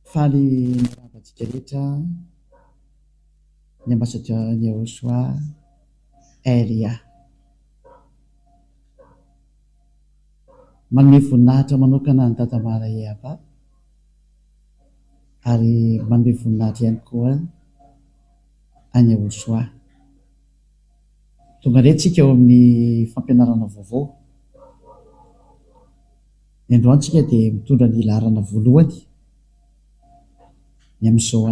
Faly naravantsika rehetra ny ambassadeur Yehoshua Elia manome voninahitra manokana ny Tata Mariava ary manome voninahitra ihany koa any Yehoshua. Tonga indray tsika eo amin'ny fampianarana vaovao. Ny androantsika dia mitondra ny laharana voalohany ny amin'izao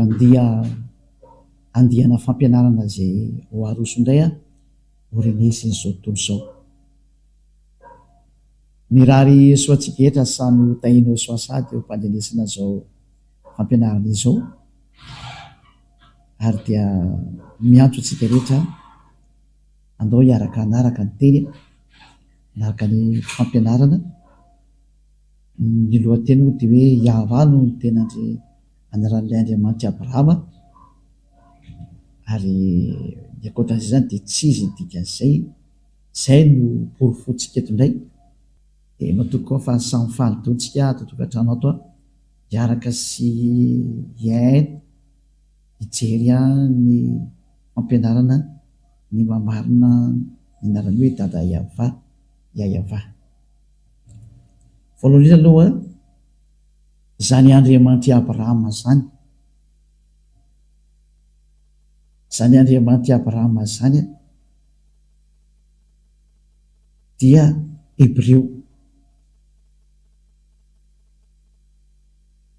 andihana fampianarana izay ho aroso indray orinasa izao tontolo izao. Mirary soantsika etra samy hotahina soasady eo am-pandrenesana izao fampianarana izao ary dia miantso antsika rehetra andao hiaraka anaraka ny teny anaraka ny fampianarana. Ny lohateny moa dia hoe Yahova no ny tena anaran'ilay Andriamanitra Abrahama ary ny ankoatran'izay zany dia tsy izy dikan'izay, izay no porofontsika eto indray. Dia matoa koa fa samy falidontsika ato an-tokantrano ato hiaraka sy hiaina hijery ny fampianarana ny mamarina ny anarany hoe Dada Yahova, Yahova. Voalohany aloha zany Andriamanitra Abrahama zany Andriamanitra Abrahama zany dia Hebreo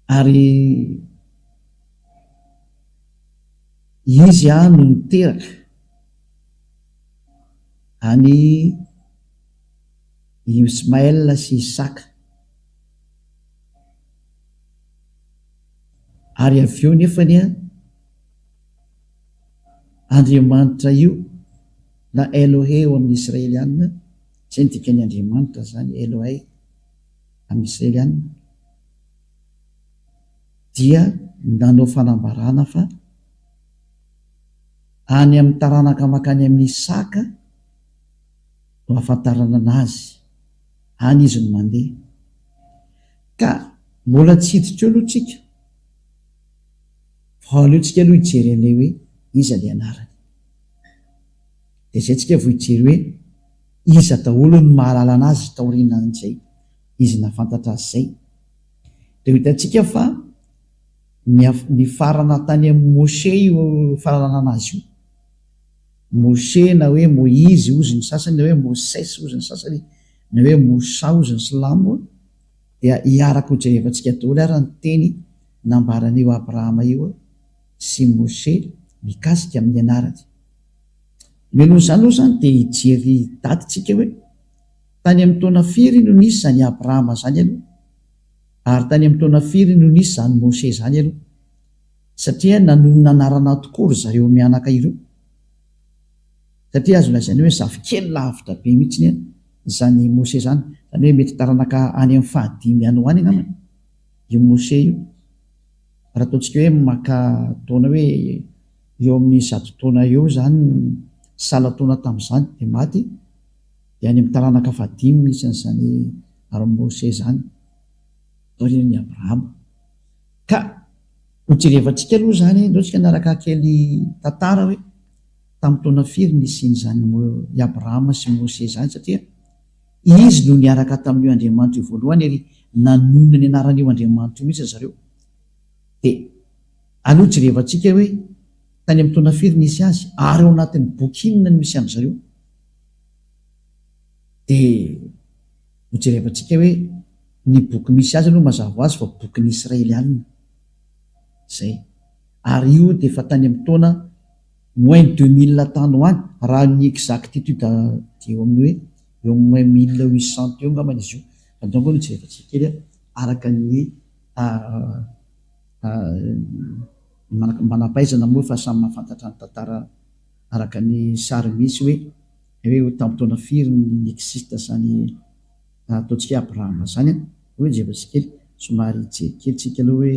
ary izy no niteraka any Ismaël sy Isaka ary avy eo nefany Andriamanitra io na Elohe eo amin'ny Israelianina, izay ny dikany Andriamanitra zany Elohe amin'ny Israelianina, dia nanao fanambarana fa any amin'ny taranaka makany amin'ny Isaka no ahafantarana anazy, any izy no mandeha. Ka mbola tsy hiditra eo aloha tsika, fa aleo tsika aloha hijery an'ilay hoe iza ilay anarany. Dia izay tsika vao hijery hoe iza daholo no mahalala anazy taorianan'izay izy nafantatra azy izay. Dia hitantsika fa ny farana tany amin'ny Moshe io fahalalana anazy io. Moshe na hoe Moïse ozy ny sasany, na hoe Moses ozy ny sasany, na hoe Mosa ozy ny silamo, dia hiaraka ho jerevantsika daholo ary ny teny nambarana eo Abrahama io sy Moshe mikasika amin'ny anarany. Meloha izany aloha zany dia hijery datitsika hoe tany amin'ny taona firy no nisy zany Abrahama zany aloha, ary tany amin'ny taona firy no nisy zany Moshe zany aloha, satria nanonona anarana tokoa ry zareo mianaka ireo. Satria azo lazaina hoe zafikely lavitra be mihitsy zany Moshe zany, zany hoe mety taranaka any amin'ny fahadimy any ho any angambany io Moshe io. Raha ataontsika hoe maka taona hoe eo amin'ny 100 taona eo zany sala taona tamin'izany dia maty, dia any amin'ny taranaka fahadimy misy an'izany ary Moshe zany taorian'ny Abrahama. Ka hojerevantsika aloha zany ndao tsika naraka kely tantara hoe tamin'ny taona firy nisian'izany i Abrahama sy Moshe zany, satria izy no niaraka tamin'io Andriamanitra io voalohany ary nanonona ny anaran'io Andriamanitra io mihitsy zareo. Dia aloha jerevantsika hoe tany amin'ny taona firy nisy azy ary ao anatin'ny boky inona no misy amin'izareo. Dia hojerevantsika hoe ny boky misy azy aloha mazava azy fa boky ny Israelianina zay, ary io dia efa tany amin'ny taona moins 2000 tany ho any raha ny exactitude dia eo amin'ny hoe eo moins 1800 eo angambany izy io. Andao no jerevantsika kely araka ny manampahaizana moa fa samy mahafantatra ny tantara araka ny sary misy hoe tamin'ny taona firy ny existe zany ataontsika Abrahama zany. Hoe jerevantsika kely somary jery kely tsika aloha hoe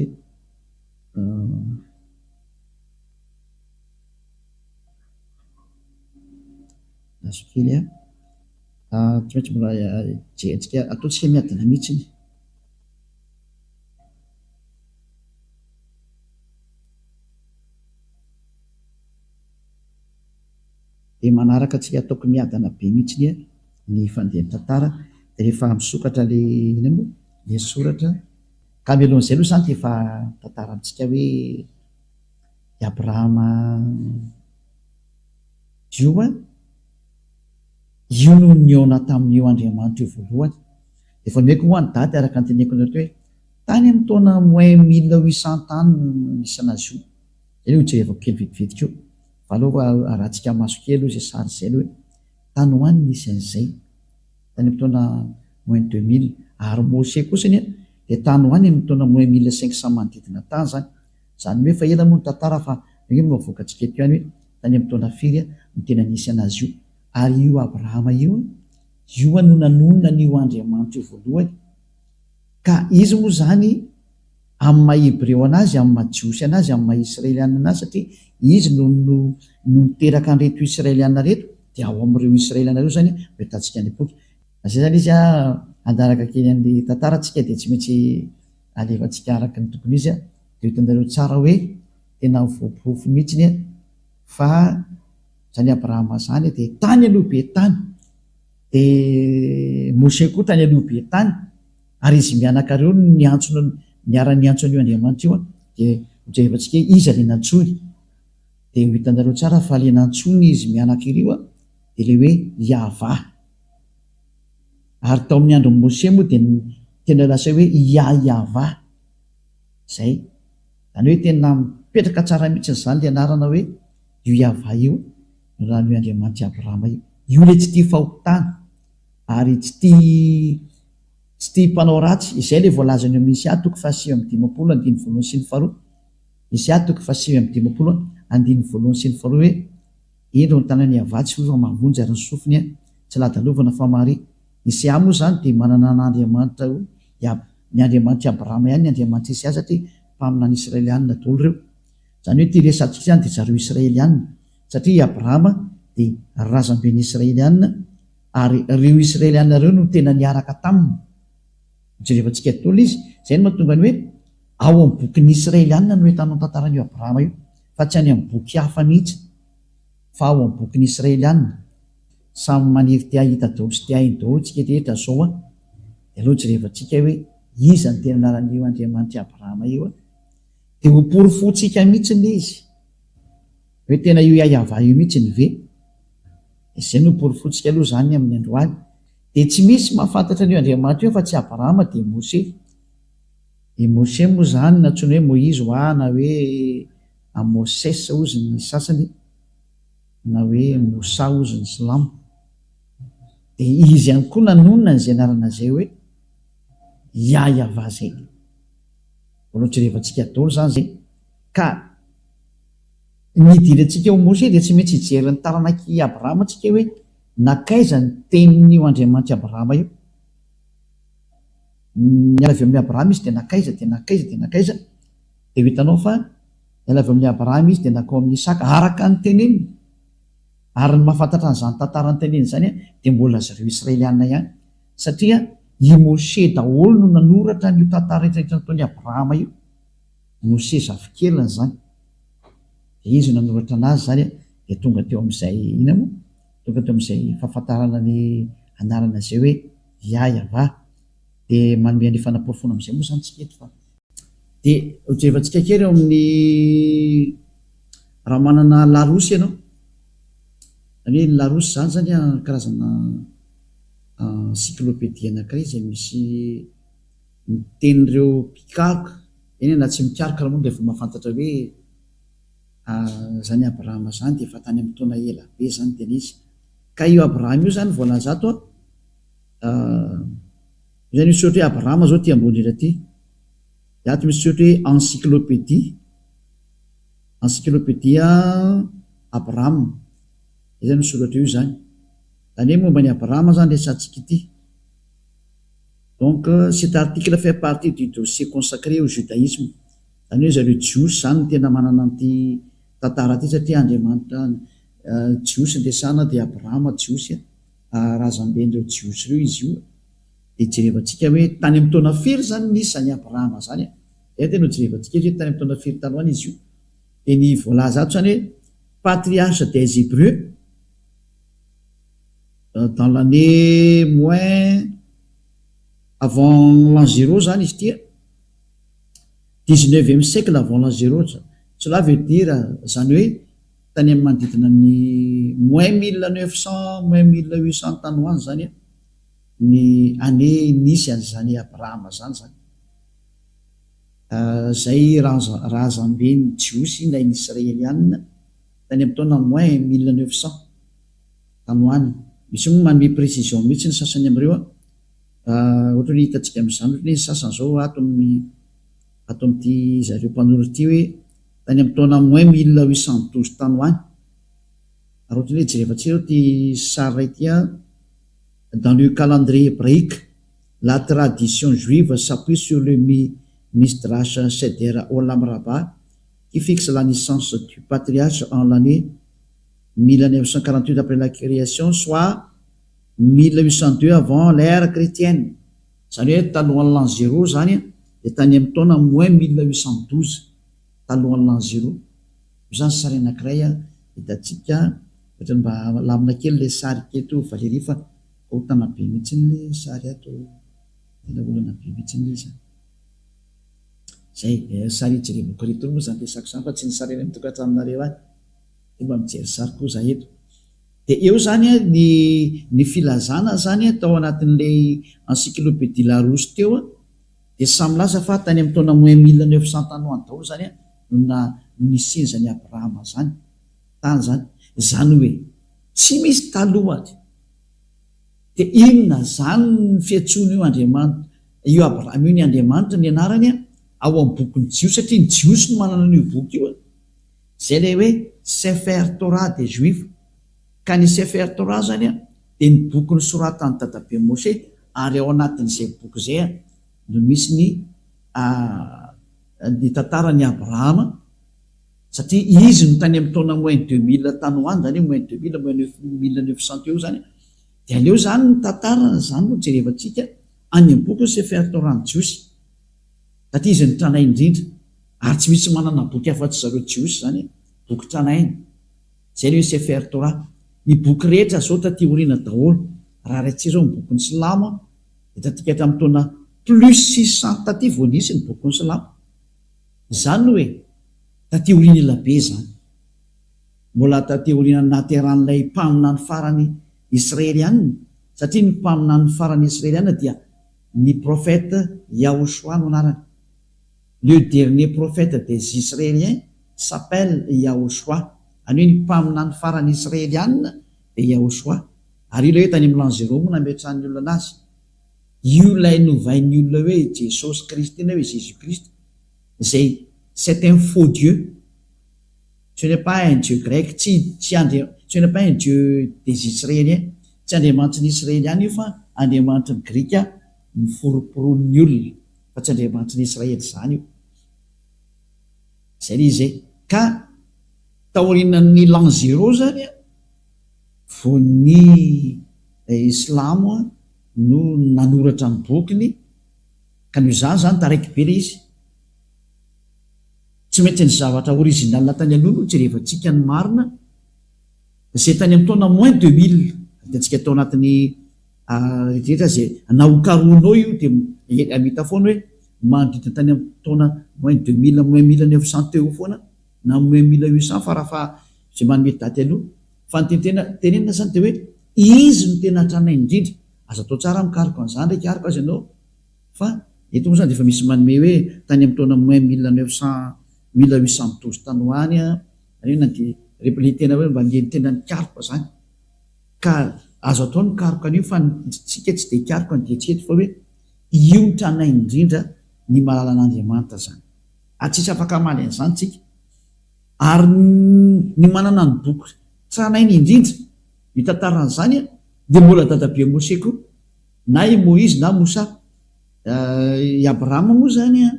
azo kely tsy maintsy mbola jerentsika ataontsika miadana mihitsy. dia manaraka tsika ataoko miadana be mihitsiny ny fandeha tantara dia rehefa misokatra le soratra ka mialohan'izay aloha zany dia efa tantarantsika hoe i Abrahama io no niona tamin'io Andriamanitra io voalohany. Dia faneko moa ny daty araka ny teneko ny hoe tany amin'ny taona moins 1800 any nisy anazy io. Zay ho jerevako kely vedivedika io. Valova arahantsika maso kely izay sary izay hoe tany ho any nisy an'izay tany amin'ny taona moins 2000 ary Mosè kosa dia tany ho any amin'ny taona moins 1500 manodidina tany zany. Zany hoe fa ela moa ny tantara fa hoe mavoakantsika eto ihany hoe tany amin'ny taona firy no tena nisy anazy io. Ary io Abrahama io no nanonona n'io Andriamanitra io voalohany. Ka izy moa zany amin'ny maha-Hebreo anazy, amin'ny maha-Jiosy anazy, amin'ny maha-Israeliana anazy satria izy no niteraka an'ireto Israeliana reto dia ao amin'ireo Israeliana reo zany hoe tatsika ny boky. Zay zany izy andaraka kely an'ilay tantarantsika dia tsy maintsy alefantsika araka ny tokony izy dia hitanareo tsara hoe tena voaporofo mihitsiny fa zany Abrahama zany dia tany aloha be tany, dia Mosè koa tany aloha be tany, ary izy mianakareo niara-niantsona io Andriamanitra io dia hojerevantsika iza le nantsony dia hitanareo tsara fa le nantsony izy mianakireo dia le hoe Yahva. Ary tao amin'ny andro Mosè moa dia tena lasa hoe Yahva zay, zany hoe tena mipetraka tsara mihitsy zany le anarana hoe io Yahva io no raha ny Andriamanitra Abrahama io le tsy tia fahotana ary tsy tia mpanao ratsy. Izay le voalazany amin'ny Isaia 7:5-8 Isaia 7:5-8 hoe indro ny tanany Yahva tsy fa mavonjy ary ny sofiny tsy ladalovana fa mary. Isaia moa zany dia manana n'Andriamanitra ny Andriamanitra Abrahama ihany ny Andriamanitra Isaia satria mpaminany Israeliana daholo reo. Zany hoe ity resantsika zany dia zareo Israeliana satria Abrahama dia razamben'ny Israeliana ary reo Israeliana reo no tena niaraka taminy. Jerevantsika daholo izy zay no mahatonga ny hoe ao amin'ny bokin'ny Israeliana no entanao tantaran'io Abrahama io fa tsy any amin'ny boky hafa mihitsy fa ao amin'ny bokin'ny Israeliana. Samy maniry tia hita daholo sy tia hainy daholo tsika rehetra zao dia aloha jerevantsika hoe iza ny tena anaran'io Andriamanitra Abrahama io dia ho porofontsika mihitsy le izy hoe tena io Yahva io mihitsy ny ve. Izay no porofontsika aloha zany amin'ny androany. Dia tsy misy mahafantatra an'io Andriamanitra io fa tsy Abrahama dia Mosè. I Mosè moa zany natsoina hoe Moïse ho na hoe Moses ozy ny sasany na hoe Mosa ozy ny Silamo. Dia izy ihany koa nanonona izay anarana izay hoe Yahva zay. Voalohatsy daholo zany zay. Ka nidirantsika ho Mosè dia tsy maintsy hijery ny taranak'i Abrahama tsika hoe nakaiza ny tenin'io Andriamanitra Abrahama io. Niala avy amin'ny Abrahama izy dia nakaiza dia hitanao fa niala avy amin'ny Abrahama izy dia nakao amin'ny Isaka araka ny teneniny. Ary ny mahafantatra an'izany tantara ny teneniny zany dia mbola zareo Israeliana ihany satria i Mosè daholo no nanoratra n'io tantara rehetrarehetra nataon'i Abrahama io. Mosè zafikeliny zany dia izy nanoratra anazy zany dia tonga teo amin'izay fahafantarana ny anarana izay hoe Yahva. Dia manome ny fanaporofona amin'izay moa zany tsika eto fa dia hojerevantsika kely eo amin'ny raha manana larosy ianao. Zany hoe larosy zany karazana encyclopédie anankiray izay misy miten'ireo mpikaroka eny na tsy mikaroka raha moa dia efa mahafantatra hoe zany Abrahama zany dia efa tany amin'ny taona ela be zany tena izy. Ka io Abrahama io zany voalaza ato zany misy ohatra hoe Abrahama zao ty ambony era ty dia ato misy ohatra hoe encyclopédia Abrahama zany misy ohatra io zany. Zany hoe momba ny Abrahama zany resantsika ity. Donc cet article fait partie du dossier consacré au judaïsme. Zany hoe zareo Jiosy zany tena manana an'ity tantara ty satria Andriamanitra Jiosy ndresana dia Abrahama Jiosy razamben'ireo Jiosy reo izy io. Dia jerevantsika hoe tany amin'ny taona firy zany nisy zany Abrahama zany zay tena jerevantsika hoe tany amin'ny taona firy taloha izy io. Dia ny voalaza ato zany hoe patriarche des Hébreux dans l'année moins avant l'an 0 zany izy tia, 19e siècle avant l'an 0. Cela veut dire zany hoe tany amin'ny manodidina ny moins 1900 moins 1800 tany hoany zany ny année nisy an'izany Abrahama zany zay raha zambeny jiosy na ny israelianina tany amin'ny taona moins 1900 tany hoany. Misy moa manome précision mihitsy ny sasany am'ireo ohatra ny hitantsika amin'izany, ohatra ny sasany zao ato amin'ity zareo mpanoratra ity hoe tany amin'ny taona moins 1812 tany hoany. Ary ohatra ny hoe jerevantsika ty sary ity dans le calendrier hébraïque, la tradition juive s'appuie sur le Midrash Seder Olam Rabbah qui fixe la naissance du patriarche en l'année 1948 après la création, soit 1802 avant l'ère chrétienne. Zany hoe talohan'ny l'an 0 zany dia tany amin'ny taona moins 1812 talohan'ny l'an 0. Zany sary anankiray hitantsika ohatra mba lamina kely le sary keto Valérie fa hotana be mihitsy le sary ato, tena olana be mihitsy izy. Zay sary jerevako reto moa zany resako zany fa tsy ny sary eny amin'ny tokantranonareo any, de mba mijery sary koa za eto. De eo zany ny filazana zany tao anatin'le encyclopédie Larousse teo de samy laza fa tany amin'ny taona moins 1900 tany hoany daholo zany na nisinzany Abrahama zany tany zany. Zany hoe tsy misy talohany. De inona zany ny fiantsoana io Andriamanitra, io Abrahama io ny Andriamanitra ny anarany ao amin'ny bokyny Jios, satria ny Jios no manana an'io boky io. Zay le hoe Sefer Torah des Juifs. Ka ny Sefer Torah zany dia ny boky ny soratany dadabe Moshe, ary ao anatin'izay boky zay no misy ny tantaran'ny Abrahama, satria izy no tany amin'ny taona moins 2000 tany hoany zany moins 2000 moins 1900 eo zany. Dia aleo zany ny tantarana zany no jerevantsika any amin'ny boky Sefer Torah ny Jiosy, satria izy ny tranainy indrindra ary tsy misy manana boky afa-tsy zareo Jiosy zany, boky tranainy. Zay ny hoe Sefer Torah. Ny boky rehetra zao taty oriana daholo, raha ratsika zao ny boky ny Silamo dia tatika hatramin'ny taona plus 600 taty vao nisy ny boky ny Silamo. Zany hoe taty oriana elabe zany, mbola taty oriana nateran'ilay mpaminany farany israelianina, satria ny mpaminany farany israelianina dia ny prophète Yahoshua no anarany. Le dernier prophète des Israéliens s'appelle Yahoshua. Any hoe ny mpaminany farany israelianina dia Yahoshua. Ary io le hoe tany amin'ny l'an 0 moa nametrahan'ny olona anazy. Io lay novain'ny olona hoe Jesosy Kristy na hoe Jésus Christ. Zay c'est un faux Dieu. Ce n'est pas un Dieu grec, ce n'est pas un Dieu des Israéliens. Tsy andriamanitry ny Israeliana io fa andriamanitry ny Grika miforoporonin'ny olona, fa tsy andriamanitry ny Israely zany io. Zay le izy. Ka taorinan'ny l'an 0 zany vo ny Islamo no nanoratra ny bokiny, ka noho zany taraiky be le izy. Tsy maintsy ny zavatra original tany aloha no jerevantsika ny marina, zay tany amin'ny taona moins 2000 diantsika tao anatin'ny rehetra zay nahokaronao io dia amita foana hoe manodidina tany amin'ny taona moins 2000 moins 1900 teo foana na moins 1800 fa raha fa zay manome daty aloha. Fa ny tenenina zany dia hoe izy no tena tranainy indrindra. Aza atao tsara mikaroka an'izany ndraiky ariko azy ianao, fa eto moa zany dia efa misy manome hoe tany amin'ny taona moins 1812 tany hoany le tena hoe mba ngeny tena nikaroka zany. Ka azo atao ny karoka an'io fa tsika tsy dia karoka ny dietrety fa hoe io ny tranainy indrindra ny malala an'Andriamanitra zany. Tsisy afaka amaly an'izany tsika. Ary ny manana ny boky tranainy indrindra ny tantaran'izany dia mbola dadabe Moshe koa, na i Moïse na Mosa. I Abrahama moa zany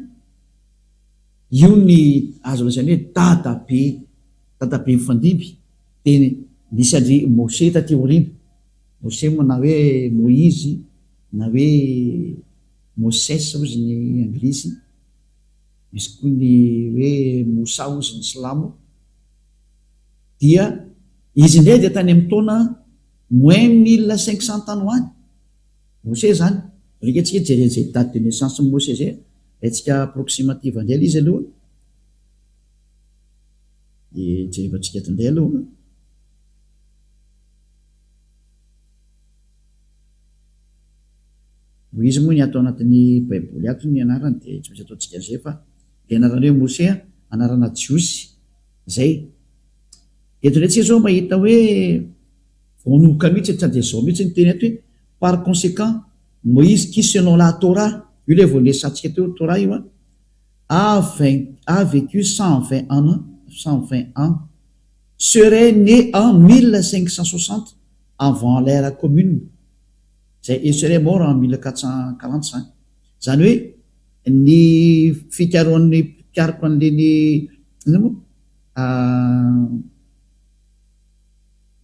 io ny azo lazainy hoe dadabe mifandimby. Dia nisy andry Moshe taty aoriana, Moshe moa na hoe Moïse na hoe Moses ozy ny anglisy, misy koa ny hoe Mosa ozy ny Silamo. Dia izy indray dia tany amin'ny taona moins 1500 tany hoany Mose zany rika tsika jeren'izay date de naissance Mose zay atsika approximative andray izy aloha jerevantsika tandray aloha izy moa ny atao anatin'ny baiboly ato ny anarany de tsy maintsy ataontsika zay fa le anarany hoe Mose anarana Jiosy zay eto ndray tsika zao mahita hoe voanoka mihitsy tsy de zao mihitsy ny teny ato hoe par conséquent Moïse qui selon la Torah io le voalesantsika teo Torah io a vécu 120 ans serait né en 1560 avant l'ère commune zay il serait mort en 1445 zany hoe ny fikaroan'ny pikaroko an'leny ina moa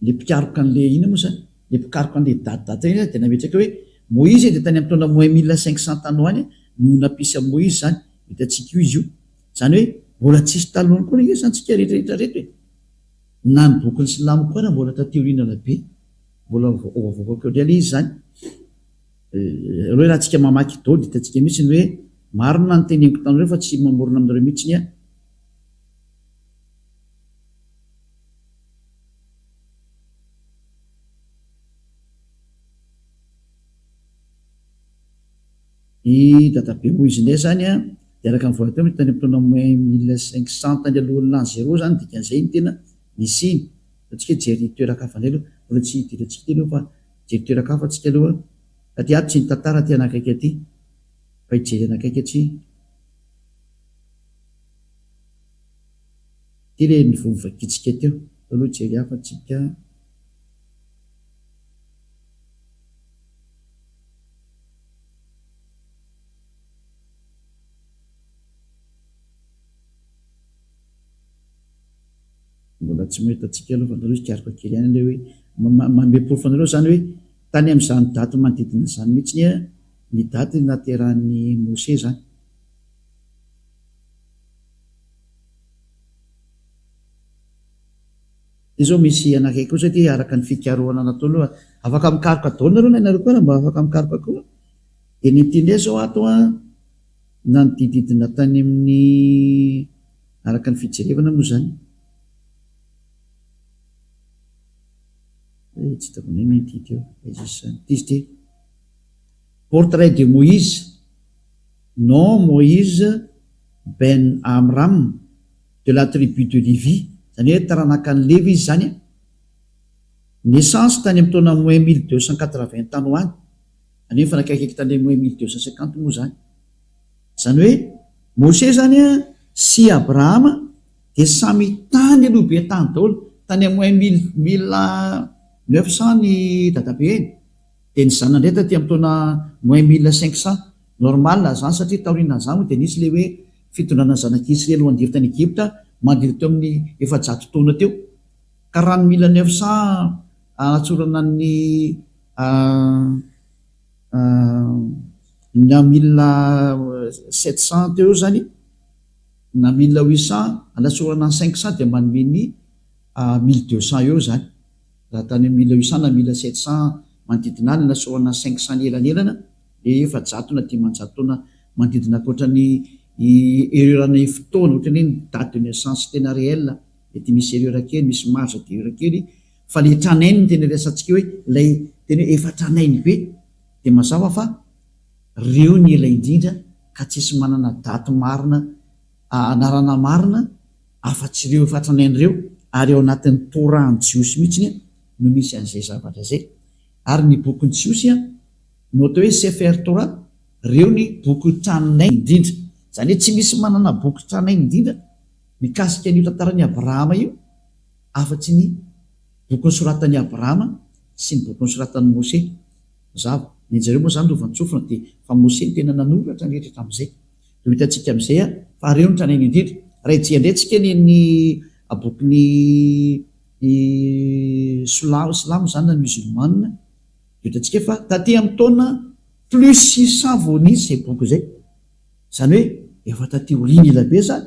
le pikaroko an'le ina moa zany le pikaroko an'le datidata iny de nametraka hoe Moïse de tany amin'ny taona moins 1500 tany hoany no nampisy a Moïse zany hitatsika io izy io zany hoe mbola tsisy talohany koa ny santsika rehetrarehetra reto hoe na ny bokin'ny Silamo koa na mbola tateorinana be mbola voavokako real izy zany reo raha tsika mamaky dôly hitatsika mihitsy ny hoe marina ny teneniko tanyreo fa tsy mamorona aminareo mihitsy ny i databe Moïse ndray zany de araka ny vola teo tany amin'ny taona moins 1500 tany alohan'ny l'an 0 zany dikan'izay ny tena nisy iny atsika jery toerakafa ndray aloha mbola tsy hidirantsika ty aloha fa jery toerakafa atsika aloha aty ato tsy ny tantara ty anakaiky aty fa hijery anakaiky atsy ty le nivovakitsika teo aloha jery hafa tsika mbola tsy mahita atsika aloha fa nareo izy kiariko kely ihany le hoe mamepolo fanareo zany hoe tany amin'izany daty manodidina zany mihitsy ny daty naterahan'ny Mose zany ty zao misy anakaiky koa satria araka ny fikaroana natao aloha afaka mikaroka daholo nareo na nareo koa raha mba afaka mikaroka koa de ny tindray zao ato na ny dididina tany amin'ny araka ny fijerevana moa zany tsy hitako nay mentidy eo izy ty portrait de Moïse non Moïse ben Amram de la tribu de Lévi zany hoe taranaka ny Lévi izy zany naissance tany amin'ny taona moins 1280 tany hoany any hoe fanakaiky tany moins 1250 moa zany zany hoe Mose zany sy Abrahama de samy tany aloha be tany daholo tany moins 1900 ny dadabe eny de ny zanany ndray taty amin'ny taona moins 1500 normal zany satria taoriana zany de nisy le hoe fitondrana zanak'Israely ho andevy tany Egypta mandritra teo amin'ny 700 taona teo ka raha ny 1900 anatsorana ny na 1700 teo zany na 1800 anatsorana ny 500 de manome ny 1200 eo zany raha tany 1800 na 1700 manodidina any anatsorana 500 elanelana le 700 na 500 taona manodidina akoatrany ererana fotoana ohatrany hoe date de naissance tena réel mety misy erreur kely misy marge de erreur kely fa le tranainy tena resantsika hoe lay tena hoe efa tranainy be de mazava fa reo ny ela indrindra ka tsisy manana daty marina anarana marina afa-tsy reo efa tranainy reo ary eo anatin'ny Torah ny Jiosy mihitsy no misy an'izay zavatra zay ary ny bokin'ny Jiosy no atao hoe Sefer Torah reo ny boky tranainy indrindra zany hoe tsy misy manana boky tranainy indrindra mikasika an'io tantaran'ny Abrahama io afa-tsy ny boky soratan'ny Abrahama sy ny boky soratan'ny Mose zava ny jareo moa zany rovantsofina de fa Mose ny tena nanoratra ny rehetra am'izay de hitantsika am'izay fa reo ny tranainy indrindra raha ijeandrentsika ny bokin'ny Silamo zany na musulmane de hitantsika fa taty amin'ny taona plus 600 voanisy zay boky zay zany hoe efa taty oriny ela be zany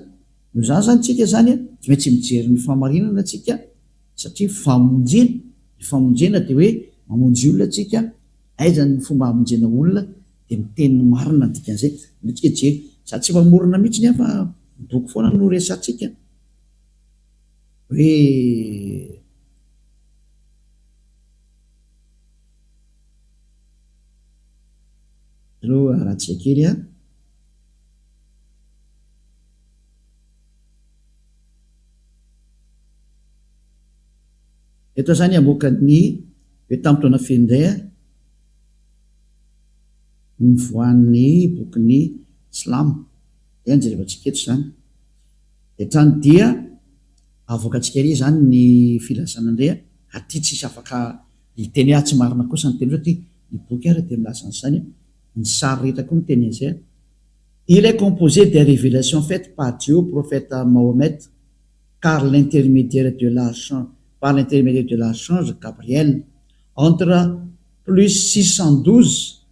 no zany zany tsika zany tsy maintsy mijery ny famarinana tsika satria famonjena ny famonjena de hoe mamonjy olona atsika, aiza ny fomba hamonjena olona dia miteny marina dikan'izay. Tsika jery za tsy mamorona mihitsy nefa boky foana no resatsika hoe aloha rahatsika kely a. Eto zany amoaka ny hoe tamin'ny taona findray nivoan'ny bokyny Silamo dia anjerevantsika eto zany dia trano dia avoakantsika ery zany ny filazana indray aty tsisy afaka hiteny tsy marina kosa ny teny satria ny boky ary dia milaza an'izany ny sary rehetra koa ny teny an'izay. Il est composé des révélations faites par Dieu au prophète Mahomet par l'intermédiaire de l'archange Gabriel entre plus 612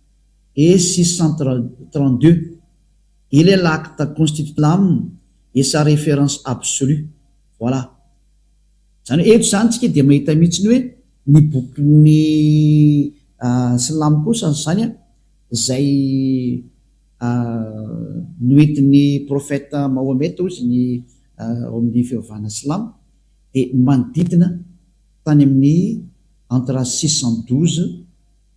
et 632. Il est l'acte constituant l'âme et sa référence absolue. Voilà. Zany eto zany tsika dia mahita mihitsy ny hoe ny bokyny Silamo kosa zany izay noentin'ny prophète Mahomet ozy ny ao amin'ny fivavahana Silamo dia manodidina tany amin'ny entre 612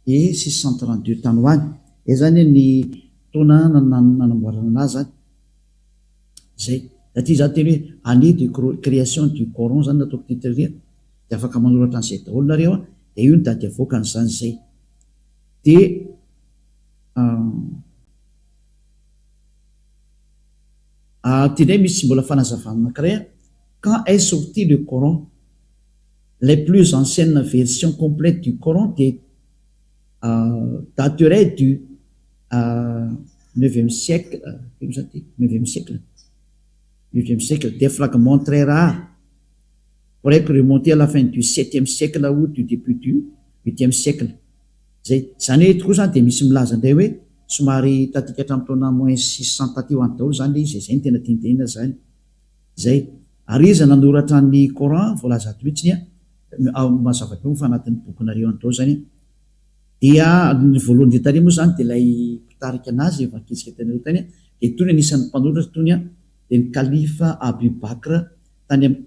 et 632 tany ho any. Zany ny taona nanamboarana anazy zay. Satria za teny hoe année de création du Coran zany nataoko titreria dia afaka manoratra an'izay daholo nareo dia io ny dady avoaka an'izany zay. Dia tindray misy mbola fanazavana anankiray. Quand est sorti le Coran, les plus anciennes versions complètes du Coran dateraient du 9e siècle, 9e siècle, des fragments très rares pourraient remonter à la fin du 7e siècle ou du début du 8e siècle. Zany hoe tokoa zany dia misy milaza indray hoe somary tatika hatramin'ny taona moins 600 taty ho any daholo zany izy, zay ny tena tindrena zany zay. Ary izy nanoratra ny Coran voalaza ato mihitsy mazava be fa anatin'ny bokinareo any daholo zany. Dia ny voalohany dia tany moa zany dia ilay mpitarika anazy efa ankitsika tanareo tany dia toy ny anisan'ny mpanoratra toy dia ny kalifa Abu Bakr tany amin'ny